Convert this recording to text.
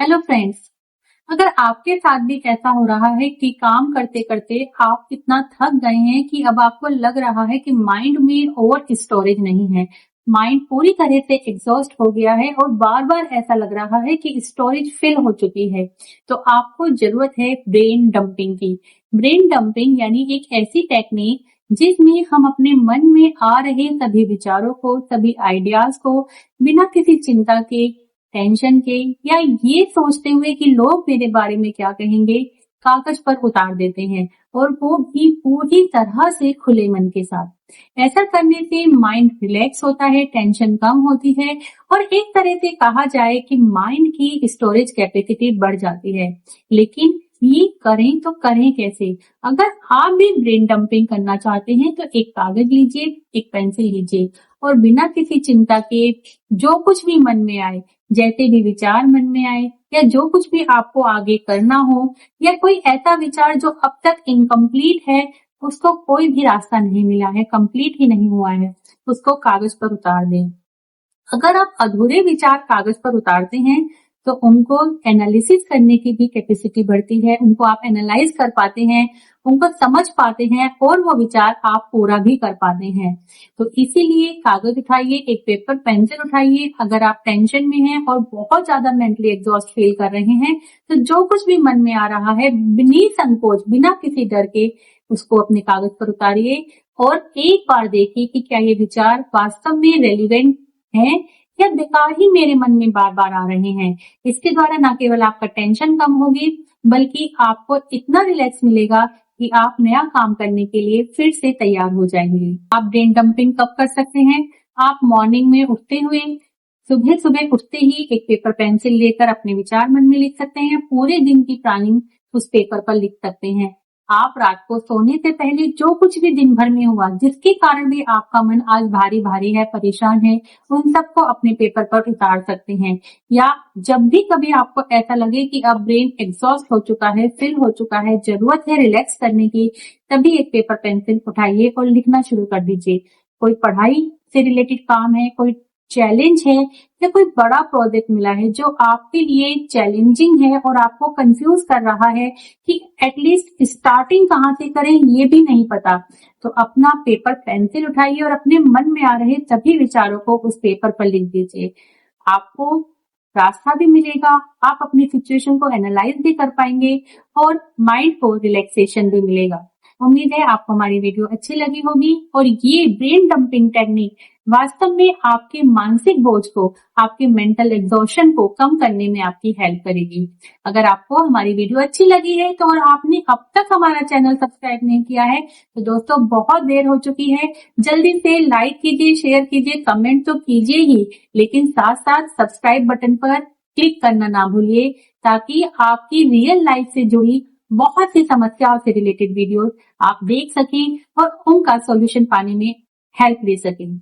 Hello friends. अगर आपके साथ भी ऐसा हो रहा है कि काम करते करते आप इतना थक गए हैं कि अब आपको लग रहा है कि माइंड में ओवर स्टोरेज नहीं है, माइंड पूरी तरह से एग्जॉस्ट हो गया है और बार बार ऐसा लग रहा है कि स्टोरेज फिल हो चुकी है, तो आपको जरूरत है ब्रेन डंपिंग की। ब्रेन डंपिंग यानी एक ऐसी टेक्निक जिसमें हम अपने मन में आ रहे सभी विचारों को, सभी आइडियाज को बिना किसी चिंता के, टेंशन के या ये सोचते हुए कि लोग मेरे बारे में क्या कहेंगे, कागज पर उतार देते हैं, और वो भी पूरी तरह से खुले मन के साथ। ऐसा करने से माइंड रिलैक्स होता है, टेंशन कम होती है और एक तरह से कहा जाए कि माइंड की स्टोरेज कैपेसिटी बढ़ जाती है। लेकिन ये करें तो करें कैसे? अगर आप भी ब्रेन डंपिंग करना चाहते हैं तो एक कागज लीजिए, एक पेंसिल लीजिए और बिना किसी चिंता के जो कुछ भी मन में आए, जैसे भी विचार मन में आए या जो कुछ भी आपको आगे करना हो या कोई ऐसा विचार जो अब तक इनकम्प्लीट है, उसको कोई भी रास्ता नहीं मिला है, कंप्लीट ही नहीं हुआ है, उसको कागज पर उतार दें। अगर आप अधूरे विचार कागज पर उतारते हैं तो उनको एनालिसिस करने की भी कैपेसिटी बढ़ती है, उनको आप एनालाइज कर पाते हैं, उनको समझ पाते हैं और वो विचार आप पूरा भी कर पाते हैं। तो इसीलिए कागज उठाइए, एक पेपर पेंसिल उठाइए। अगर आप टेंशन में हैं और बहुत ज्यादा मेंटली एग्जॉस्ट फील कर रहे हैं तो जो कुछ भी मन में आ रहा है बिना संकोच, बिना किसी डर के उसको अपने कागज पर उतारिए और एक बार देखिए कि क्या ये विचार वास्तव में रेलिवेंट हैं या बेकार ही मेरे मन में बार बार आ रहे हैं। इसके द्वारा न केवल आपका टेंशन कम होगी बल्कि आपको इतना रिलैक्स मिलेगा कि आप नया काम करने के लिए फिर से तैयार हो जाएंगे। आप ब्रेन डंपिंग कब कर सकते हैं? आप मॉर्निंग में उठते हुए, सुबह सुबह उठते ही एक पेपर पेंसिल लेकर अपने विचार मन में लिख सकते हैं। पूरे दिन की प्लानिंग उस पेपर पर लिख सकते हैं। आप रात को सोने से पहले जो कुछ भी दिन भर में हुआ, जिसके कारण भी आपका मन आज भारी भारी है, परेशान है, उन सबको अपने पेपर पर उतार सकते हैं। या जब भी कभी आपको ऐसा लगे कि अब ब्रेन एग्जॉस्ट हो चुका है, फिल हो चुका है, जरूरत है रिलैक्स करने की, तभी एक पेपर पेंसिल उठाइए और लिखना शुरू कर दीजिए। कोई पढ़ाई से रिलेटेड काम है, कोई चैलेंज है या कोई बड़ा प्रोजेक्ट मिला है जो आपके लिए चैलेंजिंग है और आपको कंफ्यूज कर रहा है कि एटलीस्ट स्टार्टिंग कहाँ से करें ये भी नहीं पता, तो अपना पेपर पेंसिल उठाइए और अपने मन में आ रहे सभी विचारों को उस पेपर पर लिख दीजिए। आपको रास्ता भी मिलेगा, आप अपनी सिचुएशन को एनालाइज भी कर पाएंगे और माइंड को रिलैक्सेशन भी मिलेगा। उम्मीद है आपको हमारी वीडियो अच्छी लगी होगी और ये ब्रेन डंपिंग टेक्निक वास्तव में आपके मानसिक बोझ को, आपके मेंटल एग्जॉशन को कम करने में आपकी हेल्प करेगी। अगर आपको हमारी वीडियो अच्छी लगी है तो और आपने अब तक हमारा चैनल सब्सक्राइब नहीं किया है तो दोस्तों बहुत देर हो चुकी है, जल्दी से लाइक कीजिए, शेयर कीजिए, कमेंट तो कीजिए ही, लेकिन साथ साथ सब्सक्राइब बटन पर क्लिक करना ना भूलिए ताकि आपकी रियल लाइफ से जुड़ी बहुत सी समस्याओं से रिलेटेड वीडियोस आप देख सकें और उनका सॉल्यूशन पाने में हेल्प ले सकें।